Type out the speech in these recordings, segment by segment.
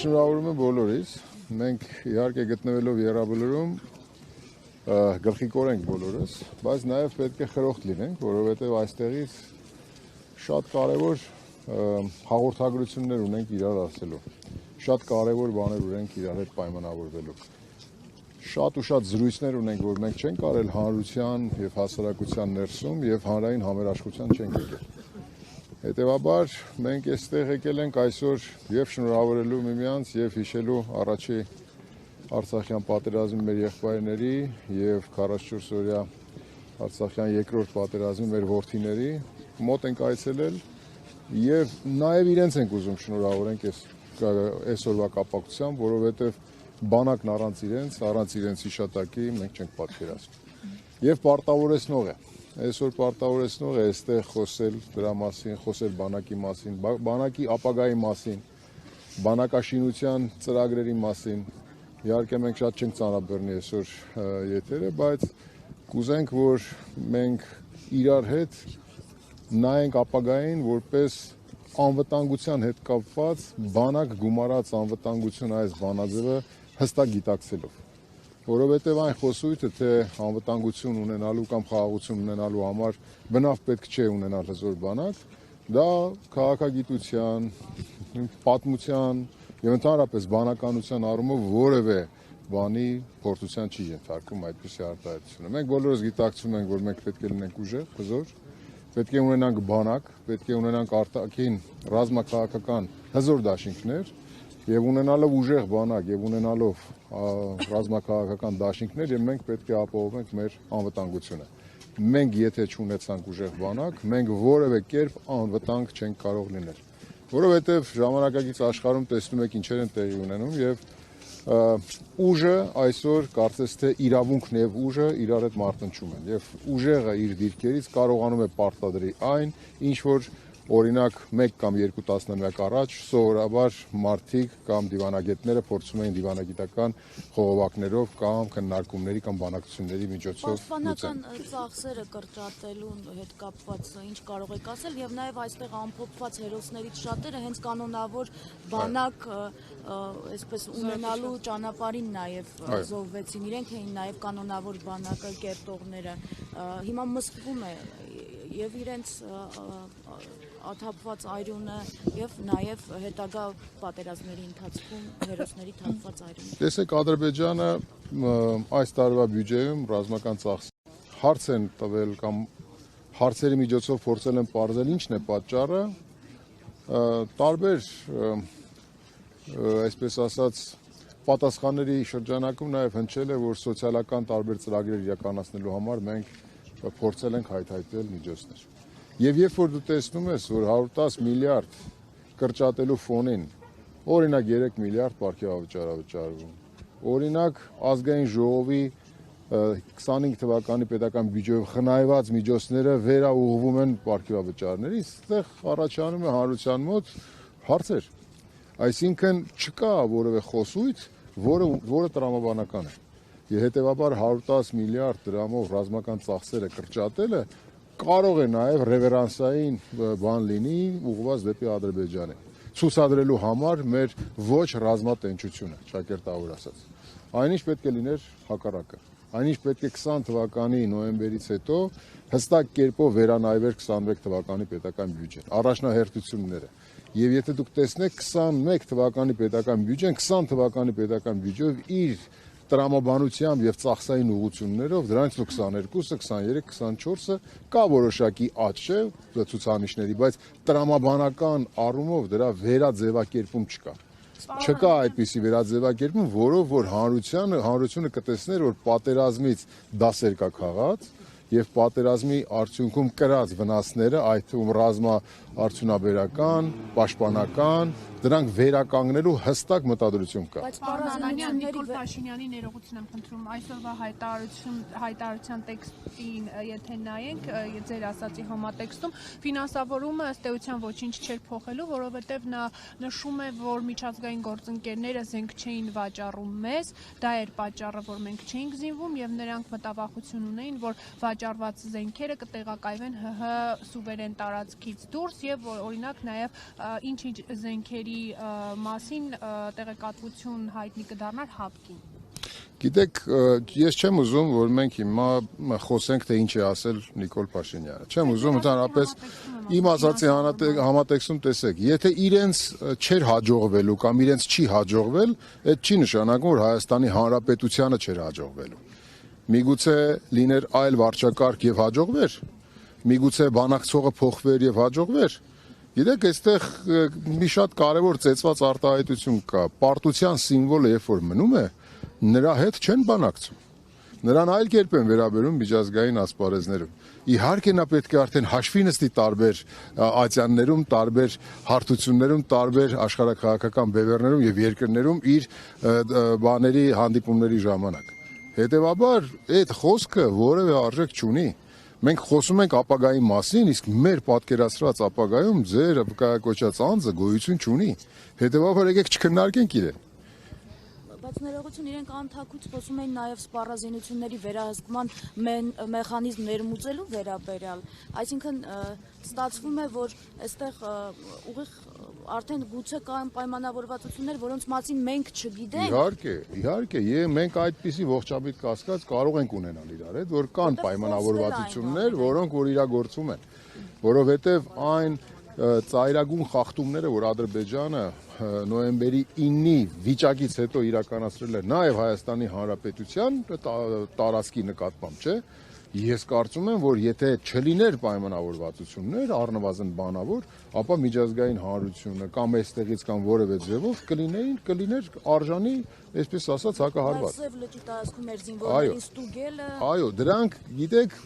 շնորհավորում եմ բոլորիս, մենք իհարկե գտնվելով եռաբլուրում գլխիկոր ենք բոլորս, բայց նաև պետք է խրոխտ լինենք, որովհետև այստեղից շատ կարևոր հաղորդագրություններ ունենք իրար ասելու, շատ կարևոր բաներ ունենք իրար հետ պայմանավորվելու, շատ ու շատ զրույցներ ունենք, որ մենք չենք արել հանրության և հասարակության ներսում և հանրային համերաշխության չենք եկել։ Հետևաբար մենք այստեղ եկել ենք այսօր և շնորհավորելու միմյանց և հիշելու առաջի Արցախյան պատերազմի մեր եղբայրների և 44-օրյա Արցախյան երկրորդ պատերազմի մեր որդիների մոտ ենք այցելել և նաև իրենց ենք ուզում շնորհավորենք այսօրվա կապակցությամբ, որովհետև բանակն առանց իրենց հիշատակի մենք չենք պատկերացնում։ Եվ պարտավորեցնող է, այսօր պարտավորեցնող է այստեղ խոսել դրա մասին, խոսել բանակի մասին, բանակի ապագայի մասին, բանակաշինության ծրագրերի մասին։ Իհարկե մենք շատ չենք ծանրաբեռնի այսօր եթերը, բայց կուզենք, որ մենք իրար հետ նայենք ապագային որպես անվտանգության հետ կապված բանակ գումարած անվտանգություն այս բանաձևը հստակ գիտակցելով, որովհետև այն խոսույթը, թե անվտանգություն ունենալու կամ խաղաղություն ունենալու համար բնավ պետք չէ ունենալ հզոր բանակ, դա քաղաքագիտության, պատմության և ընդհանրապես բանականության առումով որևէ բանի փորձության չի ենթարկում այդպիսի արտահայտությունը։ Մենք բոլորս գիտակցում ենք, որ մենք պետք է լինենք ուժեղ, հզոր, պետք է ունենանք բանակ, պետք է ունենանք արտաքին ռազմաքաղաքական հզոր դաշինքներ և ունենալով ուժեղ բանակ և ունենալով ռազմաքաղաքական դաշինքներ և մենք պետք է ապահովենք մեր անվտանգությունը։ Մենք եթե չունեցանք ուժեղ բանակ, մենք որևէ կերպ անվտանգ չենք կարող լինել, որովհետև ժամանակակից աշխարհում տեսնում եք ինչեր են տեղի ունենում և ուժը այսօր կարծես թե իրավունքն և ուժը իրար հետ մարտնչում են և ուժեղը իր դիրքերից կարողանում է պարտադրի այն, ինչ որ օրինակ 1 կամ 2 տասնամյակ առաջ սովորաբար մարդիկ կամ դիվանագետները փորձում էին դիվանագիտական խողովակներով կամ քննարկումների կամ բանակցությունների միջոցով լուծել։ Պաշտպանական ծախսերը կրճատելու հետ կապված ինչ կարող եք ասել և նաև այստեղ ամփոփված հերոսներից շատերը հենց կանոնավոր բանակ այսպես ունենալու ճանապարհին նաև զոհվեցին, իրենք էին նաև կանոնավոր բանակը կերտողները, հիմա մսկվում է և իրենց թափված այրունը և նաև հետագա պատերազմների ընթացքում հերոսների թափված այրունը։ Տեսեք, Ադրբեջանը այս տարվա բյուջեում ռազմական ծախսերի հարց են տվել կամ հարցերի միջոցով փորձել են պարզել ինչն է պատճառը, տարբեր այսպես ասած պատասխանների շրջանակում նաև հնչել է, որ սոցիալական տարբեր ծրագրեր իրականացնելու համար մենք փորձել ենք հայթայթել միջոցներ։ Եվ երբ որ դու տեսնում ես, որ 110 միլիարդ կրճատելու ֆոնին, օրինակ 3 միլիարդ պարգևավճար է վճարվում, օրինակ ազգային ժողովի 25 թվականի պետական բյուջեով խնայված միջոցները վերաուղղվում են պարգևավճարներից, այստեղ առաջանում է հանրության մոտ հարցեր։ Այսինքն չկա որևէ խոսույթ, որը տրամաբանական է։ Եվ հետևաբար 110 միլիարդ դրամով ռազմական ծախսերը կրճատելը կարող է նաև ռևերանսային բան լինի ուղղված դեպի Ադրբեջանը, ցուցադրելու համար մեր ոչ ռազմատենչությունը, ճակերտավոր ասած։ Այնինչ պետք է լիներ հակառակը։ Այնինչ պետք է 20 թվականի նոյեմբերից հետո հստակ կերպով վերանայվեր 21 թվականի պետական բյուջեն, առաջնահերթությունները։ Եվ եթե դուք տեսնեք 21 թվականի պետական բյուջեն, 20 թվականի պետական բյուջեով իր տրամաբանությամբ և ծախսային ուղղություններով, դրանից 22-ը, 23, 24-ը կա որոշակի աճ չէ ցուցանիշների, բայց տրամաբանական առումով դրա վերաձևակերպում չկա։ Չկա այդպիսի վերաձևակերպում, որով որ հանրությունը կտեսներ, որ պատերազմից դասեր կա քաղած և պատերազմի արդյունքում կրած վնասները, այդ թվում ռազմաարդյունաբերական, պաշտպանական, դրանք վերականգնելու հստակ մտադրություն կա։ Բայց Նիկոլ Փաշինյանի ներողություն եմ խնդրում, այսօրվա հայտարարության տեքստին եթե նայենք, ձեր ասացի համատեքստում, ֆինանսավորումը ըստ էության ոչինչ չէր փոխելու, որովհետև նա նշում է, որ միջազգային գործընկերները զենք չէին վաճառում մեզ, դա էր պատճառը, որ մենք չէինք զինվում և նրանք մտավախություն ունեին, որ վաճառված զենքերը կտեղակայվեն ՀՀ սուվերեն տարածքից դուրս եւ որ օրինակ նաեւ ինչ-ինչ զենքերի մասին տեղեկատվություն հայտնի կդառնար ՀԱՊԿ-ին։ Գիտեք, ես չեմ ուզում, որ մենք հիմա խոսենք, թե ինչ է ասել Նիկոլ Փաշինյանը։ Չեմ ուզում ընդհանրապես իմ ասացի համատեքստում տեսեք, եթե իրենց չէր հաջողվելու կամ իրենց չի հաջողվել, այդ չի նշանակում, որ Հայաստանի Հանրապետությանը չէր հաջողվելու։ Միգուցե լիներ այլ վարչակարգ եւ հաջողվեր, միգուցե բանակցողը փոխվեր եւ հաջողվեր։ Գիտեք, այստեղ մի շատ կարևոր ծեծված արտահայտություն կա։ Պարտության սիմվոլը երբ որ մնում է, նրա հետ չեն բանակցում։ Նրան այլ կերպ են վերաբերում միջազգային ասպարեզներում։ Իհարկե նա պետք է արդեն հաշվի նստի տարբեր ատյաններում, տարբեր հարթություններում, տարբեր աշխարհաքաղաքական բևեռներում եւ երկրներում իր բաների հանդիպումների ժամանակ։ Հետևաբար այդ խոսքը որևէ արժեք չունի։ Մենք խոսում ենք ապագայի մասին, իսկ մեր պատկերացրած ապագայում ձեր կոչած անձը գոյություն չունի։ Հետևաբար եկեք չքննարկենք իրեն։ Բայց ներողություն, իրենք անթակույց խոսում էին նաև սպառազինությունների վերահսկման մեխանիզմ ներմուծելու վերաբերյալ, այսինքն ստացվում է, որ այստեղ ուղիղ արդեն գուցե կան պայմանավորվածություններ, որոնց մասին մենք չգիտենք։ Իհարկե, մենք այդպիսի ողջամիտ կասկած կարող ենք ունենալ իրար հետ, որ կան պայմանավորվածություններ, որոնք որ իրագործում են, որովհետև այն ծայրագուն խախտումները, որ Ադրբեջանը նոյեմբերի 9-ի վիճակից հետո իրականացրել է նաև Հայաստանի Հանրապետության տարածքի նկատմամբ, չէ՞։ Ես կարծում եմ, որ եթե չլիներ պայմանավորվածություններ, առնվազն բանավոր, ապա միջազգային հանրությունը կամ այստեղից կամ որևէ ձևով կլիներ արժանի, այսպես ասած, հակահարված։ Սև լճի տարածքում մեր զինվորներին ստուգելը։ Այո, դրանք, գիտեք,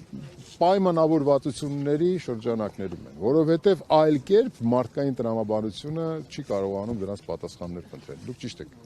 պայմանավորվածությունների շրջանակներում են, որովհետև այլ կերպ մարդկային տրամաբանությունը չի կարողանում դրանց պատասխաններ փնտրել։ Դուք ճիշտ եք։